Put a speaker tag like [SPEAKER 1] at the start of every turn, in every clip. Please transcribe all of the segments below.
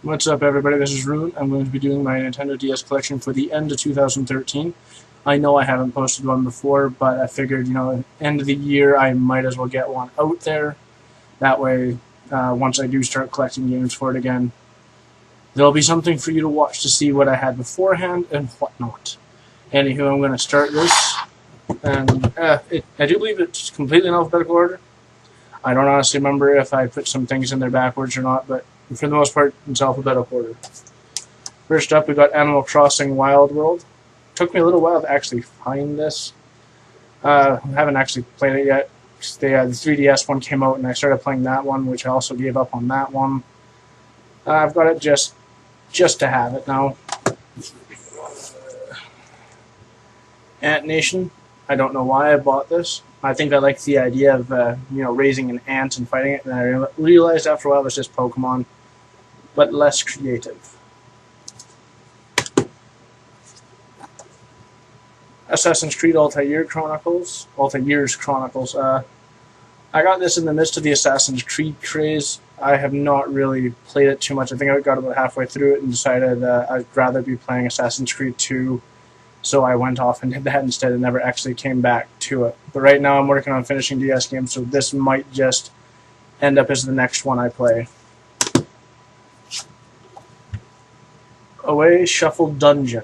[SPEAKER 1] What's up, everybody? This is Rune. I'm going to be doing my Nintendo DS collection for the end of 2013. I know I haven't posted one before, but I figured, end of the year, I might as well get one out there. That way, once I do start collecting games for it again, there'll be something for you to watch to see what I had beforehand and whatnot. Anywho, I'm going to start this, and I do believe it's completely in alphabetical order. I don't honestly remember if I put some things in there backwards or not, but for the most part, it's alphabetical order. First up, we got Animal Crossing Wild World. Took me a little while to actually find this. I haven't actually played it yet. The 3DS one came out, and I started playing that one, which I also gave up on that one. I've got it just to have it now. Ant Nation. I don't know why I bought this. I think I like the idea of raising an ant and fighting it, and I realized after a while it was just Pokemon, but less creative. Assassin's Creed Altair Chronicles. I got this in the midst of the Assassin's Creed craze. I have not really played it too much. I think I got about halfway through it and decided I'd rather be playing Assassin's Creed 2. So I went off and did that instead and never actually came back to it. But right now I'm working on finishing DS games, so this might just end up as the next one I play. Away Shuffle Dungeon.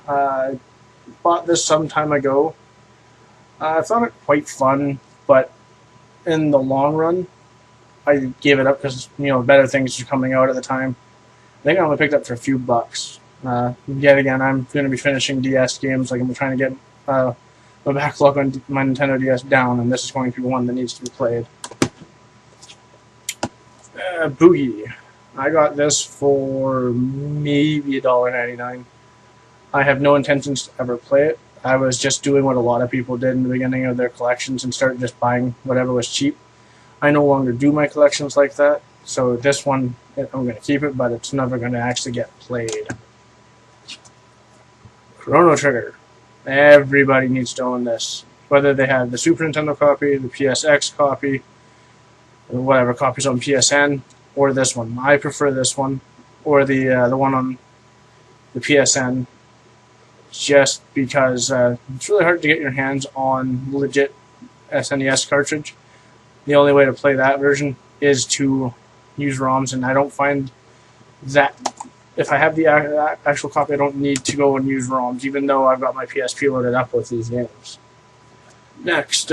[SPEAKER 1] I bought this some time ago. I found it quite fun, but in the long run, I gave it up because better things were coming out at the time. I think I only picked it up for a few bucks. Yet again, I'm going to be finishing DS games. Like I'm trying to get my backlog on my Nintendo DS down, and this is going to be one that needs to be played. Boogie. I got this for maybe $1.99. I have no intentions to ever play it. I was just doing what a lot of people did in the beginning of their collections and started just buying whatever was cheap. I no longer do my collections like that, so this one, I'm going to keep it, but it's never going to actually get played. Chrono Trigger. Everybody needs to own this. Whether they have the Super Nintendo copy, the PSX copy, or whatever copies on PSN, or this one. I prefer this one, or the one on the PSN, just because it's really hard to get your hands on legit SNES cartridge. The only way to play that version is to use ROMs, and I don't find that if I have the actual copy, I don't need to go and use ROMs, even though I've got my PSP loaded up with these games. Next,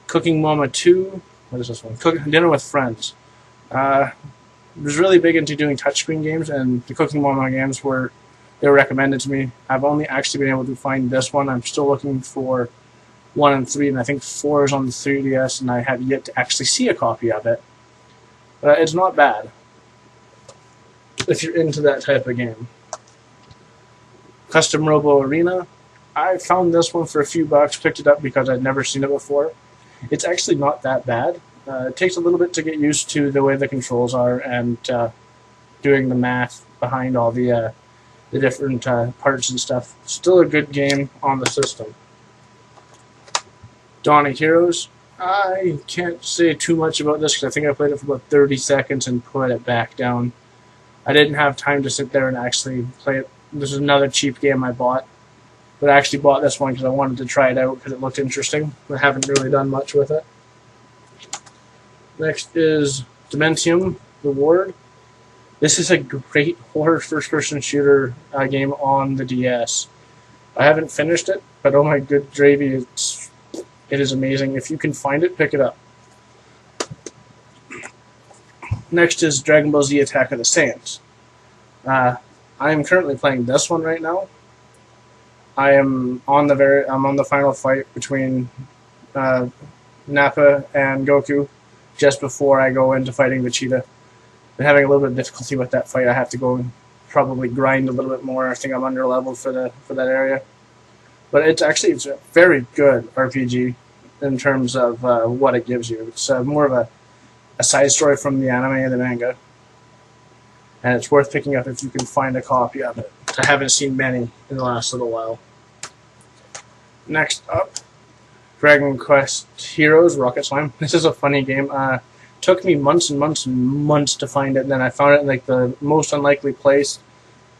[SPEAKER 1] Cooking Mama 2. What is this one? Dinner with Friends. I was really big into doing touchscreen games, and the Cooking Mama games they were recommended to me. I've only actually been able to find this one. I'm still looking for 1 and 3, and I think 4 is on the 3DS, and I have yet to actually see a copy of it. It's not bad if you're into that type of game. Custom Robo Arena. I found this one for a few bucks, picked it up because I'd never seen it before. It's actually not that bad. It takes a little bit to get used to the way the controls are and doing the math behind all the different parts and stuff. Still a good game on the system. Dawn of Heroes. I can't say too much about this because I think I played it for about 30 seconds and put it back down. I didn't have time to sit there and actually play it. This is another cheap game I bought. But I actually bought this one because I wanted to try it out because it looked interesting. I haven't really done much with it. Next is Dementium, The Ward. This is a great horror first-person shooter game on the DS. I haven't finished it, but oh my good gravy, it is amazing. If you can find it, pick it up. Next is Dragon Ball Z Attack of the Saiyans. I am currently playing this one right now. I'm on the final fight between Nappa and Goku just before I go into fighting Vegeta. I'm having a little bit of difficulty with that fight. I have to go and probably grind a little bit more. I think I'm under leveled for that area. But it's a very good RPG in terms of what it gives you. It's more of a side story from the anime and the manga, and it's worth picking up if you can find a copy of it. I haven't seen many in the last little while. Next up, Dragon Quest Heroes Rocket Slime. This is a funny game. Took me months and months and months to find it, and then I found it in like the most unlikely place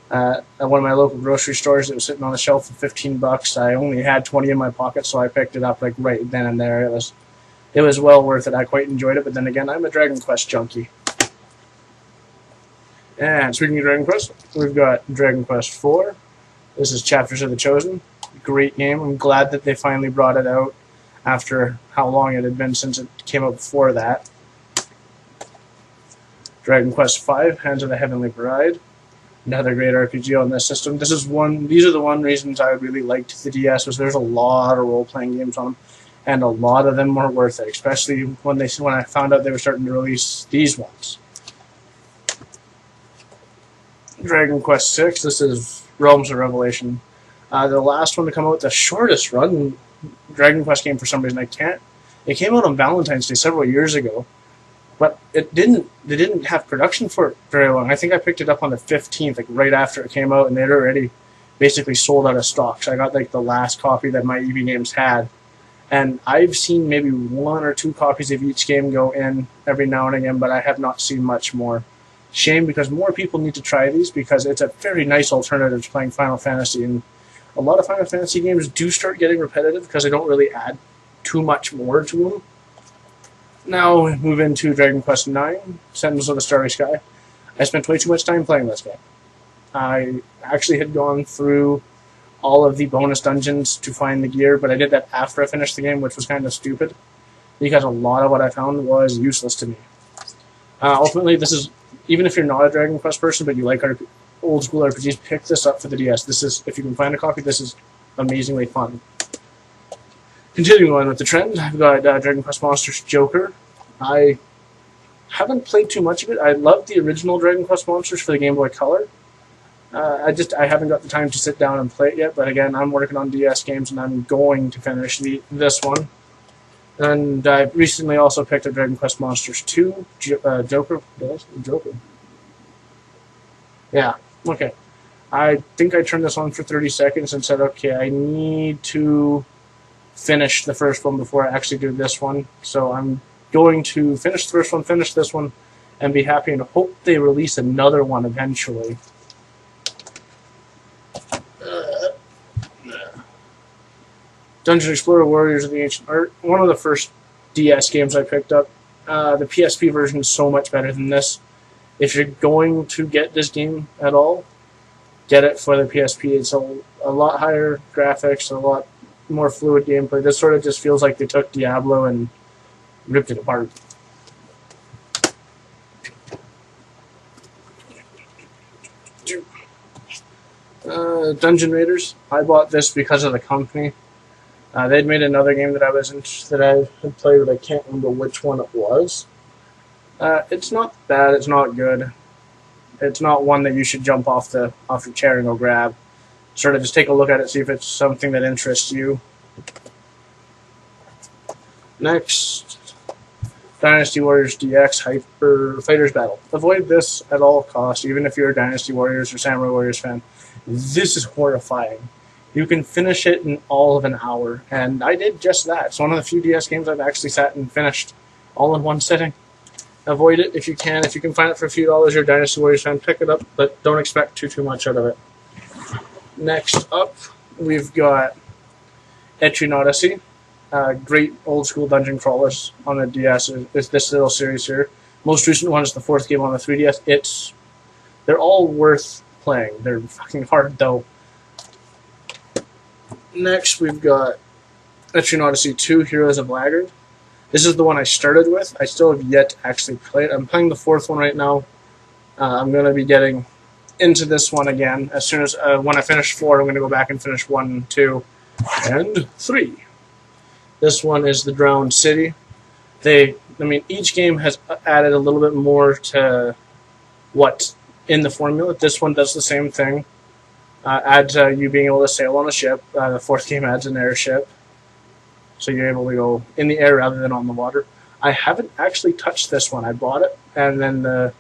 [SPEAKER 1] at one of my local grocery stores. It was sitting on the shelf for $15. I only had 20 in my pocket, so I picked it up like right then and there. It was well worth it. I quite enjoyed it, but then again, I'm a Dragon Quest junkie. And speaking of Dragon Quest, we've got Dragon Quest IV. This is Chapters of the Chosen. Great game. I'm glad that they finally brought it out after how long it had been since it came out before that. Dragon Quest V, Hands of the Heavenly Bride. Another great RPG on this system. These are the one reasons I really liked the DS, was there's a lot of role-playing games on them, and a lot of them were worth it, especially when I found out they were starting to release these ones. Dragon Quest VI, this is Realms of Revelation. The last one to come out, the shortest run Dragon Quest game for some reason. It came out on Valentine's Day several years ago, but they didn't have production for it very long. I think I picked it up on the 15th, like right after it came out, and they'd already basically sold out of stock. So I got like the last copy that my EB Games had. And I've seen maybe 1 or 2 copies of each game go in every now and again, but I have not seen much more. Shame, because more people need to try these, because it's a very nice alternative to playing Final Fantasy. And a lot of Final Fantasy games do start getting repetitive because they don't really add too much more to them. Now we move into Dragon Quest IX, Sentinels of the Starry Sky. I spent way too much time playing this game. I actually had gone through all of the bonus dungeons to find the gear, but I did that after I finished the game, which was kind of stupid, because a lot of what I found was useless to me. Ultimately, this is, even if you're not a Dragon Quest person, but you like old school RPGs, pick this up for the DS. This is, if you can find a copy, this is amazingly fun. Continuing on with the trend, I've got Dragon Quest Monsters Joker. I haven't played too much of it. I love the original Dragon Quest Monsters for the Game Boy Color. I haven't got the time to sit down and play it yet, but again, I'm working on DS games, and I'm going to finish this one. And I recently also picked up Dragon Quest Monsters 2, Joker. Joker. Yeah, okay. I think I turned this on for 30 seconds and said, okay, I need to finish the first one before I actually do this one. So I'm going to finish the first one, finish this one, and be happy, and hope they release another one eventually. Dungeon Explorer Warriors of the Ancient Art, one of the first DS games I picked up. The PSP version is so much better than this. If you're going to get this game at all, get it for the PSP. It's a lot higher graphics, a lot more fluid gameplay. This sort of just feels like they took Diablo and ripped it apart. Dungeon Raiders. I bought this because of the company. They'd made another game that I had played, but I can't remember which one it was. It's not bad. It's not good. It's not one that you should jump off your chair and go grab. Sort of just take a look at it, see if it's something that interests you. Next, Dynasty Warriors DX Hyper Fighters Battle. Avoid this at all costs, even if you're a Dynasty Warriors or Samurai Warriors fan. This is horrifying. You can finish it in all of an hour, and I did just that. It's one of the few DS games I've actually sat and finished all in one sitting. Avoid it if you can. If you can find it for a few dollars, you're a Dynasty Warriors fan, pick it up, but don't expect too much out of it. Next up, we've got Etrian Odyssey. Great old school dungeon crawlers on the DS. It's this little series here. Most recent one is the 4th game on the 3DS. They're all worth playing. They're fucking hard though. Next, we've got Etrian Odyssey 2, Heroes of Laggard. This is the one I started with. I still have yet to actually play it. I'm playing the 4th one right now. I'm going to be getting into this one again. As soon as, when I finish 4, I'm going to go back and finish 1, 2, and 3. This one is the Drowned City. Each game has added a little bit more to what's in the formula. This one does the same thing. Adds you being able to sail on a ship. The 4th game adds an airship, so you're able to go in the air rather than on the water. I haven't actually touched this one. I bought it, and then the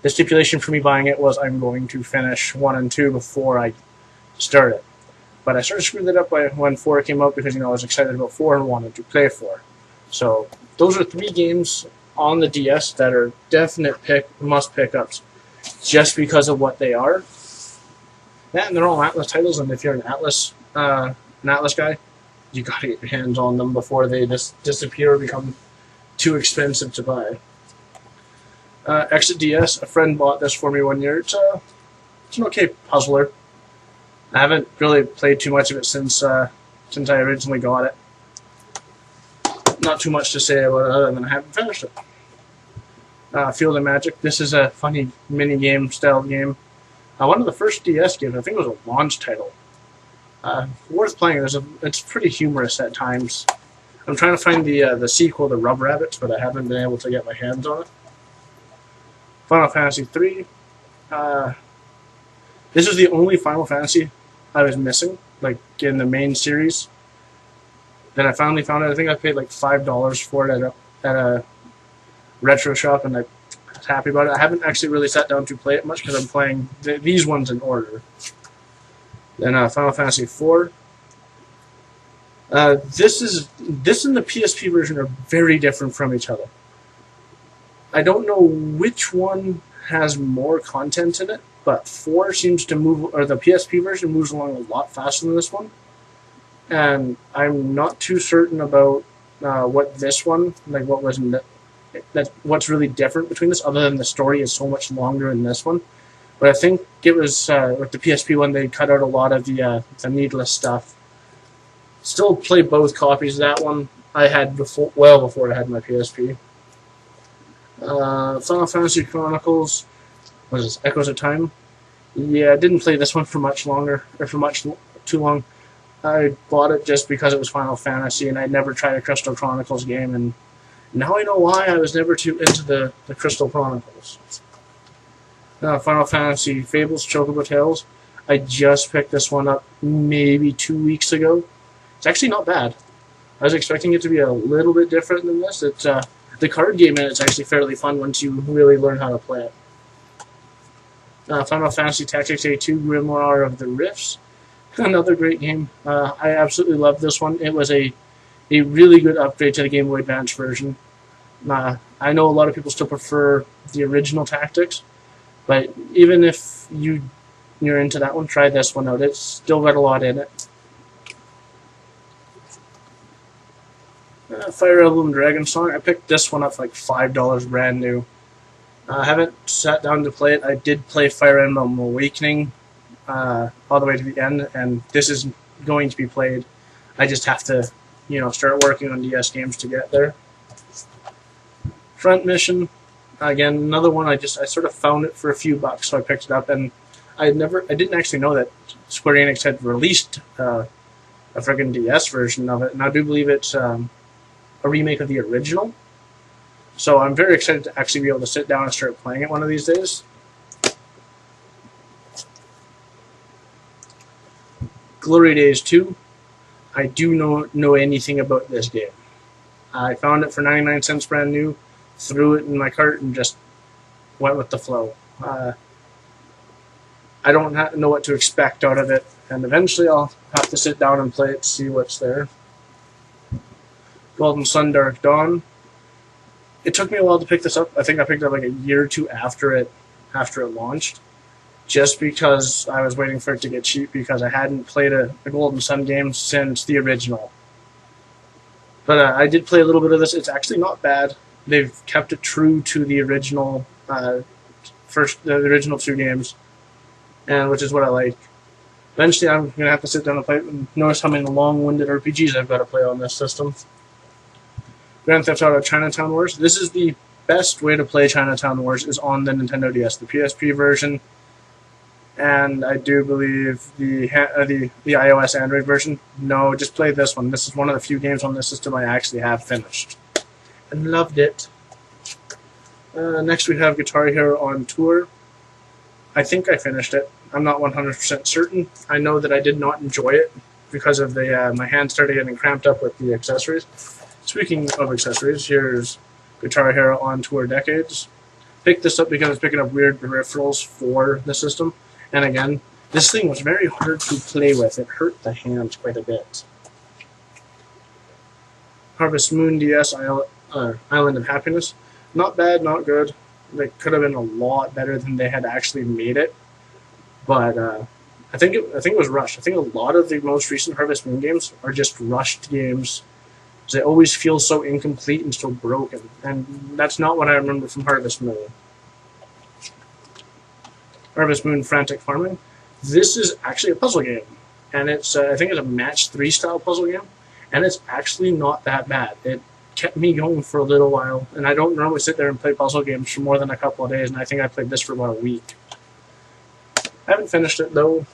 [SPEAKER 1] stipulation for me buying it was I'm going to finish 1 and 2 before I start it. But I sort of screwed it up when 4 came out because I was excited about 4 and wanted to play 4. So those are 3 games on the DS that are definite must pickups, just because of what they are. Yeah, and they're all Atlas titles, and if you're an Atlas guy, you gotta get your hands on them before they just disappear or become too expensive to buy. Exit DS, a friend bought this for me one year. It's an okay puzzler. I haven't really played too much of it since I originally got it. Not too much to say about it other than I haven't finished it. Field of Magic. This is a funny mini game style game. One of the first DS games. I think it was a launch title. Worth playing. It's pretty humorous at times. I'm trying to find the sequel, the Rub Rabbits, but I haven't been able to get my hands on it. Final Fantasy III. This is the only Final Fantasy I was missing, like in the main series. Then I finally found it. I think I paid like $5 for it at a retro shop, and I was happy about it. I haven't actually really sat down to play it much because I'm playing these ones in order. Then Final Fantasy IV. This and the PSP version are very different from each other. I don't know which one has more content in it, but 4 seems to move, or the PSP version moves along a lot faster than this one. And I'm not too certain about what this one, like what's really different between this, other than the story is so much longer in this one. But I think it was with the PSP one, they cut out a lot of the needless stuff. Still play both copies. That one I had well before I had my PSP. Final Fantasy Chronicles. What is this? Echoes of Time. Yeah, I didn't play this one for much longer, or for much too long. I bought it just because it was Final Fantasy, and I'd never tried a Crystal Chronicles game, and now I know why I was never too into the Crystal Chronicles. Final Fantasy Fables, Chocobo Tales. I just picked this one up maybe 2 weeks ago. It's actually not bad. I was expecting it to be a little bit different than this. It's the card game in it's actually fairly fun once you really learn how to play it. Final Fantasy Tactics A2 Grimoire of the Rifts. Another great game. I absolutely love this one. It was a really good upgrade to the Game Boy Advance version. I know a lot of people still prefer the original Tactics, but even if you're into that one, try this one out. It's still got a lot in it. Fire Emblem Dragonsong. I picked this one up for like $5 brand new. I haven't sat down to play it. I did play Fire Emblem Awakening all the way to the end, and this is going to be played. I just have to, start working on DS games to get there. Front Mission. Again, another one. I sort of found it for a few bucks, so I picked it up, and I didn't actually know that Square Enix had released a friggin' DS version of it, and I do believe it's a remake of the original. So I'm very excited to actually be able to sit down and start playing it one of these days. Glory Days 2. I do not know anything about this game. I found it for 99 cents brand new, threw it in my cart, and just went with the flow. I don't know what to expect out of it, and eventually I'll have to sit down and play it to see what's there. Golden Sun Dark Dawn. It took me a while to pick this up. I think I picked it up like a year or two after it launched, just because I was waiting for it to get cheap because I hadn't played a Golden Sun game since the original. But I did play a little bit of this. It's actually not bad. They've kept it true to the original the original 2 games, and which is what I like. Eventually, I'm going to have to sit down and play it and notice how many long-winded RPGs I've got to play on this system. Grand Theft Auto Chinatown Wars. This is the best way to play Chinatown Wars is on the Nintendo DS, the PSP version, and I do believe the iOS Android version. No, just play this one. This is one of the few games on this system I actually have finished and loved it. Next we have Guitar Hero on Tour. I think I finished it. I'm not 100% certain. I know that I did not enjoy it because of my hand started getting cramped up with the accessories. Speaking of accessories, here's Guitar Hero on Tour Decades. Picked this up because I was picking up weird peripherals for the system. And again, this thing was very hard to play with. It hurt the hands quite a bit. Harvest Moon DS Island of Happiness. Not bad, not good. They could have been a lot better than they had actually made it. But I think it was rushed. I think a lot of the most recent Harvest Moon games are just rushed games. They always feel so incomplete and so broken, and that's not what I remember from Harvest Moon. Harvest Moon Frantic Farming. This is actually a puzzle game, and it's I think it's a match 3 style puzzle game, and it's actually not that bad. It kept me going for a little while, and I don't normally sit there and play puzzle games for more than a couple of days, and I think I played this for about a week. I haven't finished it though.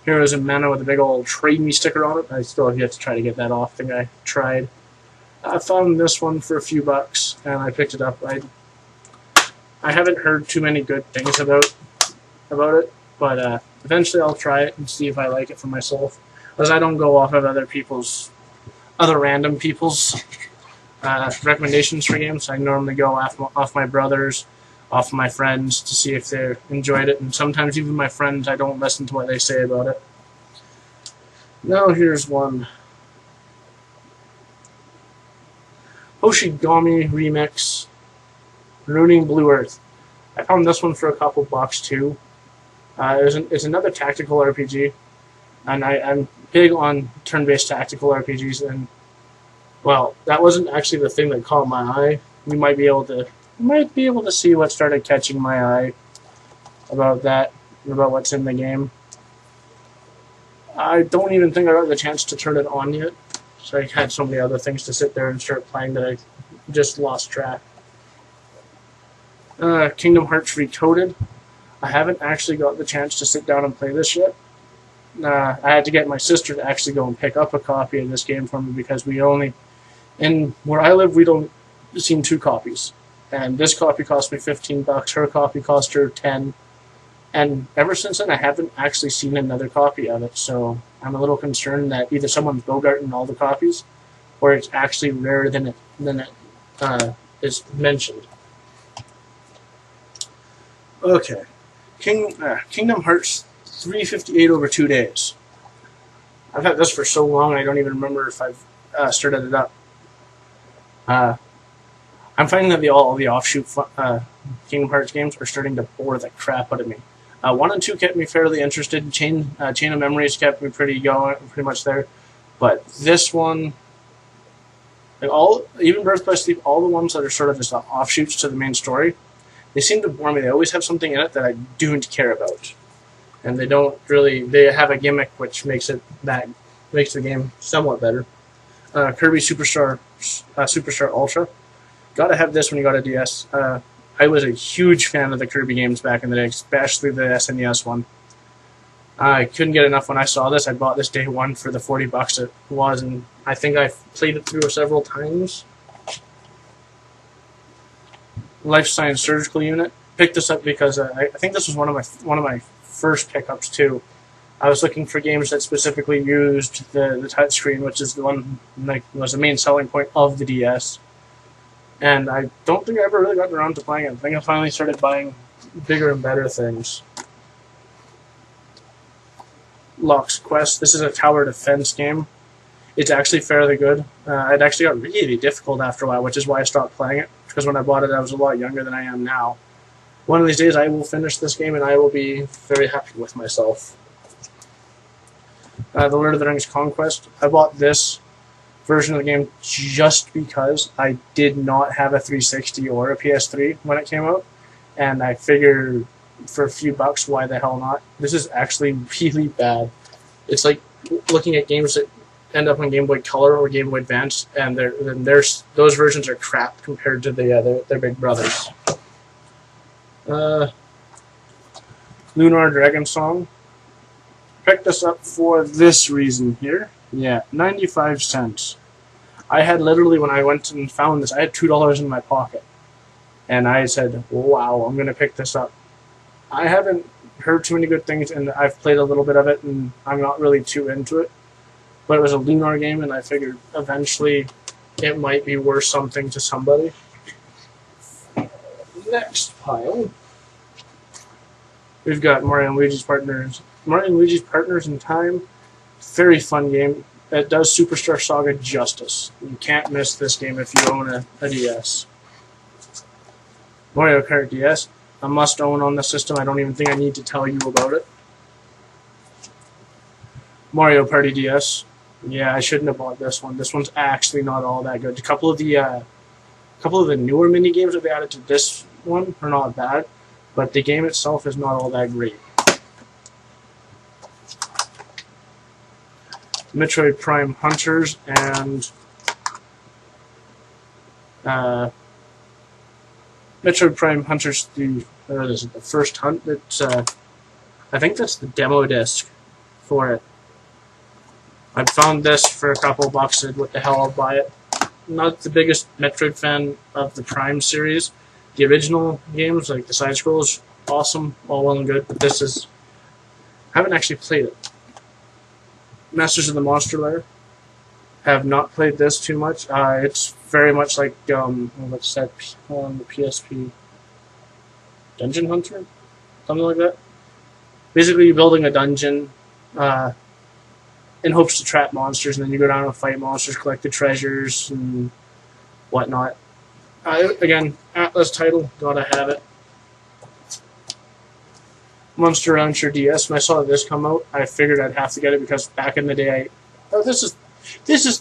[SPEAKER 1] Heroes in Mana with a big old Trade Me sticker on it. I still have yet to try to get that off. I think I tried. I found this one for a few bucks, and I picked it up. I haven't heard too many good things about it, but eventually I'll try it and see if I like it for myself. Because I don't go off of other random people's recommendations for games. I normally go off my brothers, off my friends to see if they enjoyed it, and sometimes even my friends, I don't listen to what they say about it. Now here's one. Hoshigami Remix, Ruining Blue Earth. I found this one for a couple bucks too. It's another tactical RPG, and I'm big on turn-based tactical RPGs, and well, that wasn't actually the thing that caught my eye. You might be able to see what started catching my eye about what's in the game. I don't even think I got the chance to turn it on yet, so I had so many other things to sit there and start playing that I just lost track. Kingdom Hearts Recoded. I haven't actually got the chance to sit down and play this yet. I had to get my sister to actually go and pick up a copy of this game for me because in where I live, we don't see 2 copies. And this copy cost me $15, her copy cost her $10. And ever since then, I haven't actually seen another copy of it, so I'm a little concerned that either someone's bogarting all the copies, or it's actually rarer than it is mentioned. Okay, Kingdom Hearts 358 over 2 days. I've had this for so long, I don't even remember if I've started it up. I'm finding that all the offshoot Kingdom Hearts games are starting to bore the crap out of me. 1 and 2 kept me fairly interested. Chain of Memories kept me pretty much there. But this one, even Birth by Sleep, all the ones that are sort of just offshoots to the main story, they seem to bore me. They always have something in it that I don't care about, and they have a gimmick which makes the game somewhat better. Kirby Superstar Ultra. Gotta have this when you got a DS. I was a huge fan of the Kirby games back in the day, especially the SNES one. I couldn't get enough when I saw this. I bought this day one for the $40 it was, and I think I've played it through several times. Life Science Surgical Unit. Picked this up because I think this was one of my first pickups too. I was looking for games that specifically used the touchscreen, which is the one that was the main selling point of the DS. And I don't think I ever really got around to playing it. I think I finally started buying bigger and better things. Lock's Quest. This is a tower defense game. It's actually fairly good. It actually got really difficult after a while, which is why I stopped playing it. Because when I bought it, I was a lot younger than I am now. One of these days, I will finish this game, and I will be very happy with myself. The Lord of the Rings Conquest. I bought this version of the game just because I did not have a 360 or a PS3 when it came out, and I figured for a few bucks, why the hell not? This is actually really bad. It's like looking at games that end up on Game Boy Color or Game Boy Advance, and those versions are crap compared to their big brothers. Lunar Dragon Song. Picked this up for this reason here. Yeah, 95 cents. I had literally, when I went and found this, I had $2 in my pocket. And I said, wow, I'm going to pick this up. I haven't heard too many good things, and I've played a little bit of it, and I'm not really too into it. But it was a Lunar game, and I figured eventually it might be worth something to somebody. Next pile, we've got Mario and Luigi's Partners. Mario and Luigi's Partners in Time. Very fun game. it does Superstar Saga justice. You can't miss this game if you own a DS. Mario Kart DS, a must-own on the system. I don't even think I need to tell you about it. Mario Party DS. Yeah, I shouldn't have bought this one. This one's actually not all that good. A couple of the newer mini games that they added to this one are not bad, but the game itself is not all that great. Metroid Prime Hunters and Metroid Prime Hunters the first hunt. That's I think that's the demo disc for it. I found this for a couple of bucks. And what the hell, I'll buy it. Not the biggest Metroid fan of the Prime series. The original games, like the side scrolls, awesome, all well and good. But this is, I haven't actually played it. Masters of the Monster Lair. Have not played this too much. It's very much like what's that on the PSP? Dungeon Hunter, something like that. Basically, you're building a dungeon in hopes to trap monsters, and then you go down and fight monsters, collect the treasures and whatnot. Again, Atlas title, gotta have it. Monster Rancher DS. When I saw this come out, I figured I'd have to get it because back in the day, this is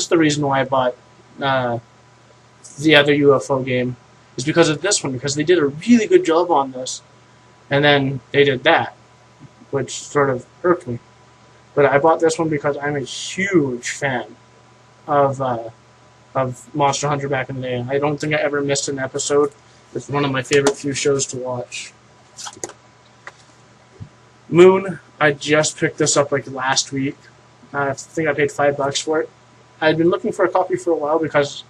[SPEAKER 1] the reason why I bought the other UFO game, is because of this one, because they did a really good job on this, and then they did that, which sort of irked me. But I bought this one because I'm a huge fan of Monster Hunter back in the day. I don't think I ever missed an episode. It's one of my favorite few shows to watch. Moon, I just picked this up like last week. I think I paid $5 for it. I'd been looking for a copy for a while because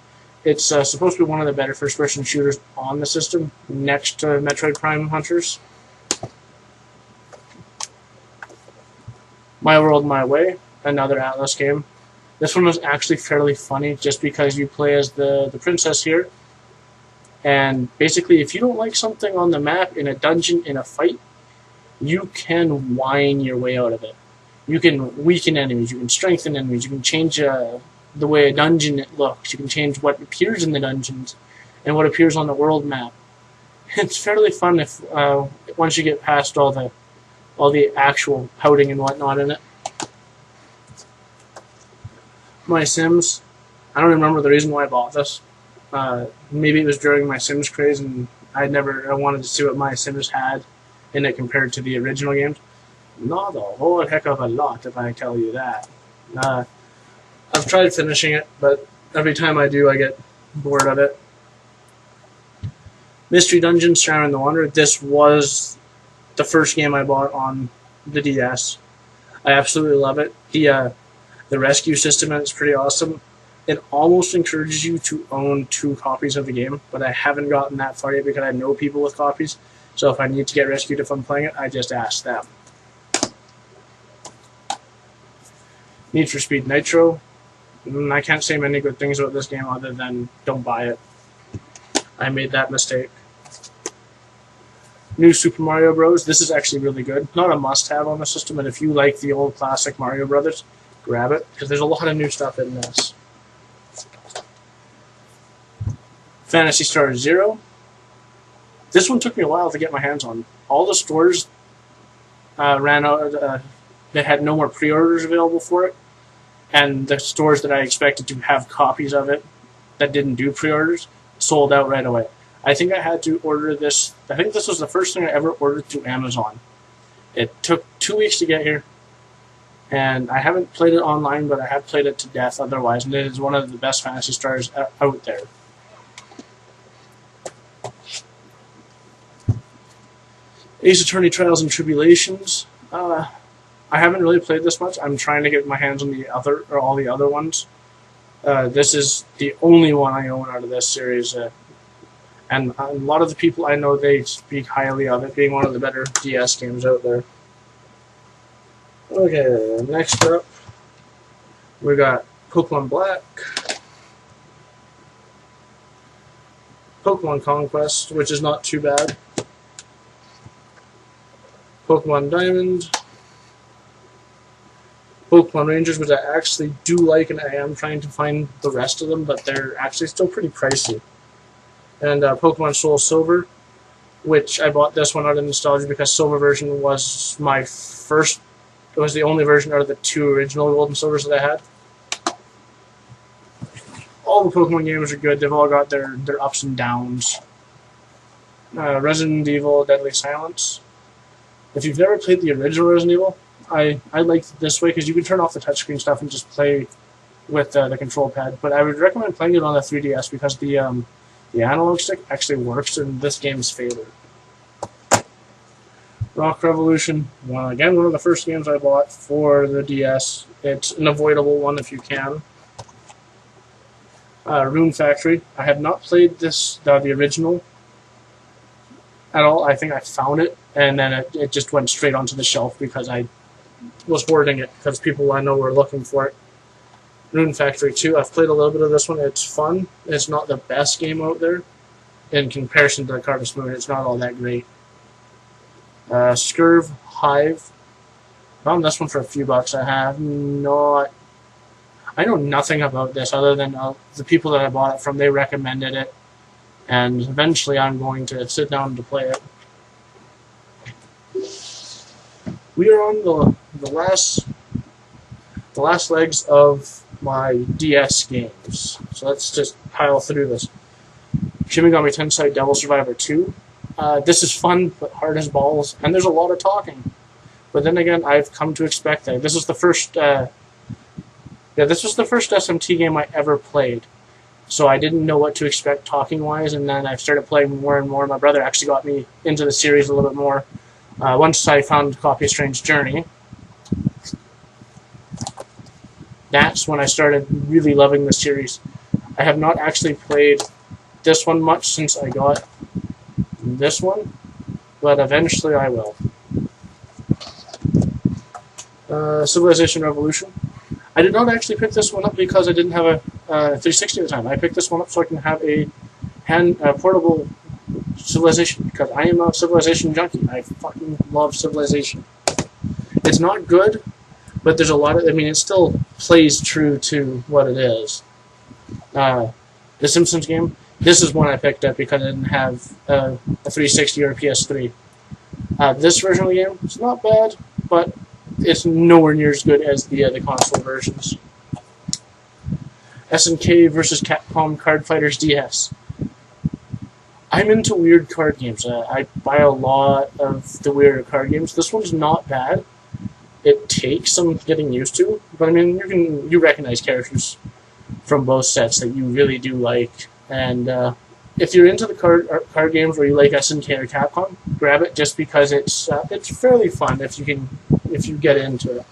[SPEAKER 1] it's supposed to be one of the better first-person shooters on the system, next to Metroid Prime Hunters. My World, My Way, another Atlas game. This one was actually fairly funny just because you play as the princess here. And basically, if you don't like something on the map, in a dungeon, in a fight, you can whine your way out of it. You can weaken enemies, you can strengthen enemies, you can change the way a dungeon looks, you can change what appears in the dungeons and what appears on the world map. It's fairly fun if once you get past all the actual pouting and whatnot in it. My Sims, I don't remember the reason why I bought this. Maybe it was during my Sims craze, and I wanted to see what my Sims had in it compared to the original games. Not a whole heck of a lot, if I tell you that. I've tried finishing it, but every time I do, I get bored of it. Mystery Dungeon: Shadow in the Wander. This was the first game I bought on the DS. I absolutely love it. The rescue system is pretty awesome. It almost encourages you to own 2 copies of the game, but I haven't gotten that far yet because I know people with copies. So if I need to get rescued if I'm playing it, I just ask them. Need for Speed Nitro. I can't say many good things about this game other than don't buy it. I made that mistake. New Super Mario Bros. This is actually really good. Not a must-have on the system, but if you like the old classic Mario Brothers, grab it, because there's a lot of new stuff in this. Phantasy Star Zero. This one took me a while to get my hands on. All the stores ran out. They had no more pre-orders available for it, and the stores that I expected to have copies of it that didn't do pre-orders sold out right away. I think I had to order this. I think this was the first thing I ever ordered through Amazon. It took 2 weeks to get here, and I haven't played it online, but I have played it to death otherwise, and it is one of the best Phantasy Stars out there. Ace Attorney Trials and Tribulations. I haven't really played this much. I'm trying to get my hands on all the other ones. This is the only one I own out of this series, and a lot of the people I know, they speak highly of it, being one of the better DS games out there. Okay, next up, we got Pokemon Black, Pokemon Conquest, which is not too bad, Pokemon Diamond, Pokemon Rangers, which I actually do like, and I am trying to find the rest of them, but they're actually still pretty pricey. And Pokemon Soul Silver, which I bought this one out of nostalgia because Silver version was my first. It was the only version out of the 2 original Gold and Silvers that I had. All the Pokemon games are good. They've all got their ups and downs. Resident Evil Deadly Silence. If you've never played the original Resident Evil, I like it this way because you can turn off the touchscreen stuff and just play with the control pad. But I would recommend playing it on the 3DS because the analog stick actually works in this game's favor. Rock Revolution, well, again, one of the first games I bought for the DS. It's an avoidable one if you can. Rune Factory. I have not played this, the original, at all. I think I found it, and then it just went straight onto the shelf because I was hoarding it because people I know were looking for it. Rune Factory 2. I've played a little bit of this one. It's fun. It's not the best game out there. In comparison to Harvest Moon, it's not all that great. Scurv Hive. Found this one for a few bucks. I know nothing about this other than the people that I bought it from, they recommended it. And eventually I'm going to sit down to play it. We are on the last legs of my DS games. So let's just pile through this. Shin Megami Tensei Devil Survivor 2. This is fun, but hard as balls, and there's a lot of talking. But then again, I've come to expect that. This was the first SMT game I ever played. So I didn't know what to expect talking-wise, and then I started playing more and more. My brother actually got me into the series a little bit more. Once I found a copy of Strange Journey, that's when I started really loving the series. I have not actually played this one much since I got this one, but eventually I will. Civilization Revolution. I did not actually pick this one up because I didn't have a 360 at the time. I picked this one up so I can have a portable Civilization because I am a Civilization junkie. I fucking love Civilization. It's not good, but there's a lot of. I mean, it still plays true to what it is. The Simpsons game. This is one I picked up because I didn't have a 360 or a PS3. This version of the game is not bad, but it's nowhere near as good as the console versions. SNK vs. Capcom Card Fighters DS. I'm into weird card games. I buy a lot of the weirder card games. This one's not bad. It takes some getting used to, but I mean, you recognize characters from both sets that you really do like. And if you're into the card games where you like SNK or Capcom, grab it just because it's fairly fun if you get into it.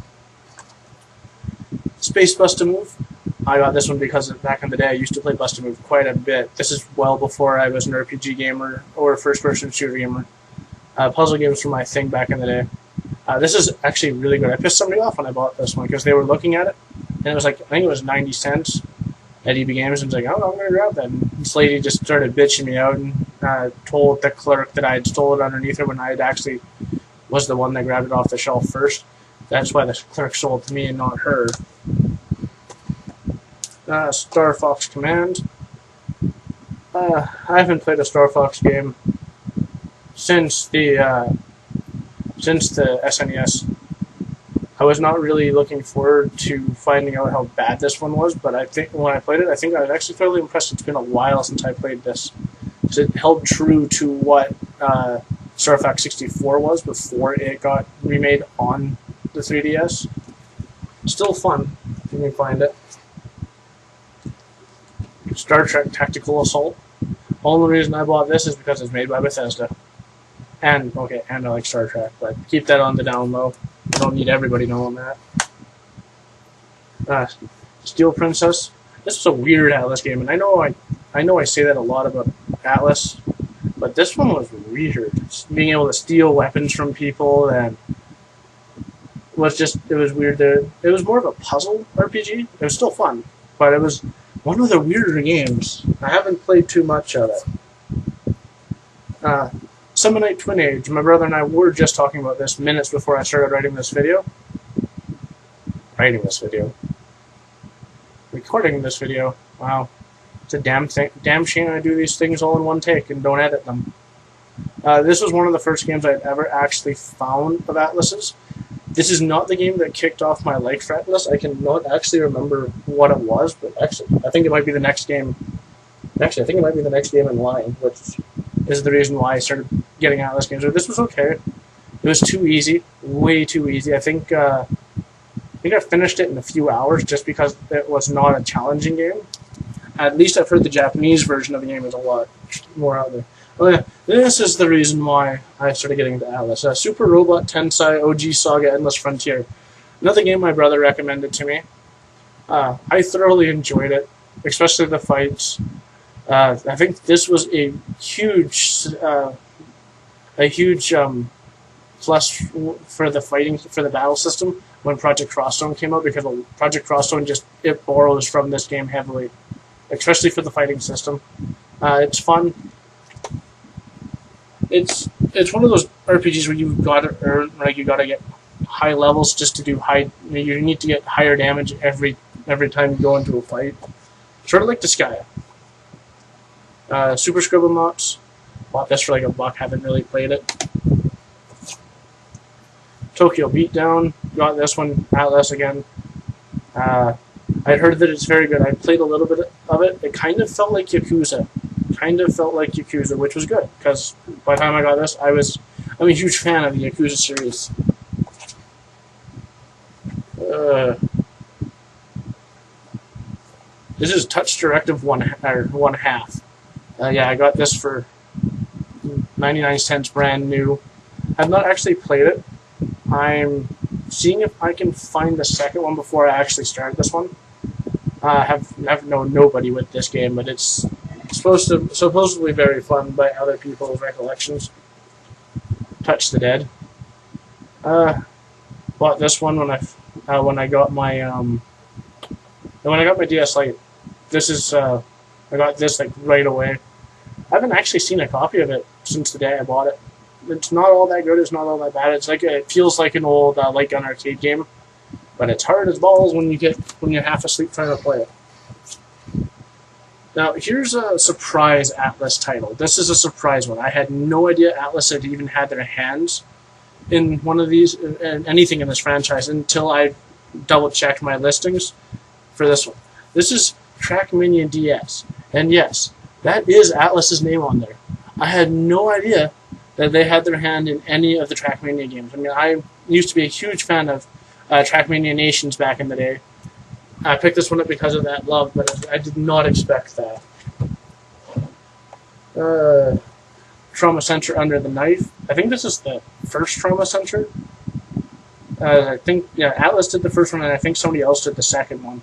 [SPEAKER 1] Space Bust-A-Move. I got this one because back in the day I used to play Bust-A-Move quite a bit. This is well before I was an RPG gamer or a first-person shooter gamer. Puzzle games were my thing back in the day. This is actually really good. I pissed somebody off when I bought this one because they were looking at it, and it was like, I think it was 90 cents at EB Games, and I was like, oh, I'm going to grab that. And this lady just started bitching me out and told the clerk that I had stolen it underneath her when I had actually was the one that grabbed it off the shelf first. That's why the clerk sold it to me and not her. Star Fox Command. I haven't played a Star Fox game since the SNES. I was not really looking forward to finding out how bad this one was, but I think when I played it, I think I was actually fairly impressed. It's been a while since I played this. So it held true to what Star Fox 64 was before it got remade on the 3DS. Still fun if you can find it. Star Trek Tactical Assault. Only reason I bought this is because it's made by Bethesda. And I like Star Trek, but keep that on the down low. I don't need everybody knowing that. Steel Princess. This is a weird Atlas game, and I know I say that a lot about Atlas, but this one was weird. Just being able to steal weapons from people and it was weird. It was more of a puzzle RPG. It was still fun, but it was one of the weirder games. I haven't played too much of it. Summonite Twin Age. My brother and I were just talking about this minutes before I started writing this video. writing this video, recording this video. Wow, it's a damn shame I do these things all in one take and don't edit them. This was one of the first games I'd ever actually found of Atlus's. This is not the game that kicked off my like for Atlus. I cannot actually remember what it was, but actually, I think it might be the next game. Actually, I think it might be the next game in line, which is the reason why I started getting Atlus games. But this was okay. It was too easy, way too easy. I think I finished it in a few hours just because it was not a challenging game. At least I've heard the Japanese version of the game is a lot more out there. Oh yeah, this is the reason why I started getting into Atlus. Super Robot Tensei OG Saga Endless Frontier. Another game my brother recommended to me. I thoroughly enjoyed it, especially the fights. I think this was a huge plus for the fighting, for the battle system when Project Crossstone came out, because Project Crossstone it borrows from this game heavily, especially for the fighting system. It's fun. It's one of those RPGs where you've got to earn, like you got to get high levels just to do high. You need to get higher damage every time you go into a fight. Sort of like Disgaea. Super Scribblenauts. Bought this for like $1. Haven't really played it. Tokyo Beatdown. Got this one. Atlus again. I'd heard that it's very good. I played a little bit of it. It kind of felt like Yakuza. Which was good, because by the time I got this, I'm a huge fan of the Yakuza series. This is Touch Directive 1/2. Yeah, I got this for 99 cents, brand new. I've not actually played it. I'm seeing if I can find the second one before I actually start this one. I have known nobody with this game, but it's supposedly very fun by other people's recollections. Touch the Dead. Bought this one when I got my DS Lite. This is I got this like right away. I haven't actually seen a copy of it since the day I bought it. It's not all that good. It's not all that bad. It feels like an old light gun arcade game, but it's hard as balls when you're half asleep trying to play it. Now, here's a surprise Atlus title. This is a surprise one. I had no idea Atlus had even had their hands in one of these, anything in this franchise, until I double-checked my listings for this one. This is Trackmania DS. And yes, that is Atlus's name on there. I had no idea that they had their hand in any of the Trackmania games. I mean, I used to be a huge fan of Trackmania Nations back in the day. I picked this one up because of that love, but I did not expect that. Trauma Center Under the Knife. I think this is the first Trauma Center. I think, yeah, Atlus did the first one, and I think somebody else did the second one.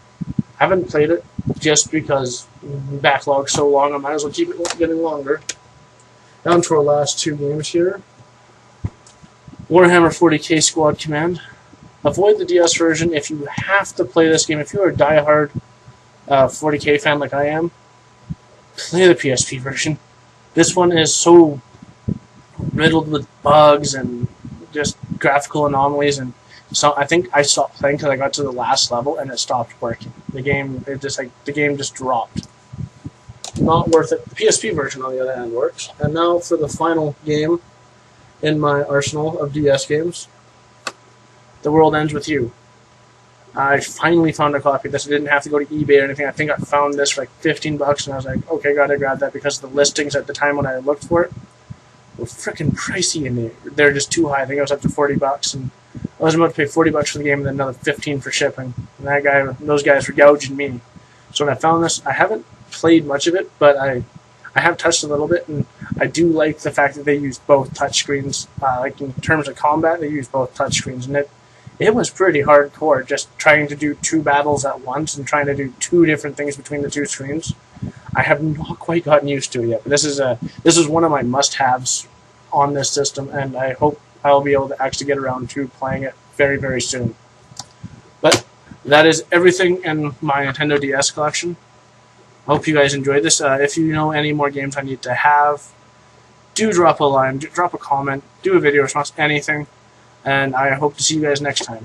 [SPEAKER 1] I haven't played it just because backlog's so long, I might as well keep it getting longer. Down to our last two games here. Warhammer 40k Squad Command. Avoid the DS version if you have to play this game. If you're a diehard 40k fan like I am, play the PSP version. This one is so riddled with bugs and just graphical anomalies, and so I think I stopped playing because I got to the last level and it stopped working. The game just dropped. Not worth it. The PSP version, on the other hand, works. And now for the final game in my arsenal of DS games. The World Ends With You. I finally found a copy of this. I didn't have to go to eBay or anything. I think I found this for like $15, and I was like, okay, gotta grab that, because the listings at the time when I looked for it were freaking pricey, and they're just too high. I think it was up to $40, and I was about to pay $40 for the game and then another $15 for shipping. And those guys were gouging me. So when I found this, I haven't played much of it, but I have touched a little bit, and I do like the fact that they use both touchscreens. Like in terms of combat, they use both touchscreens, and it was pretty hardcore just trying to do two battles at once and trying to do two different things between the two screens. I have not quite gotten used to it yet, but this is one of my must-haves on this system, and I hope I'll be able to actually get around to playing it very, very soon. But that is everything in my Nintendo DS collection. I hope you guys enjoyed this. If you know any more games I need to have, do drop a line, drop a comment, do a video response, anything. And I hope to see you guys next time.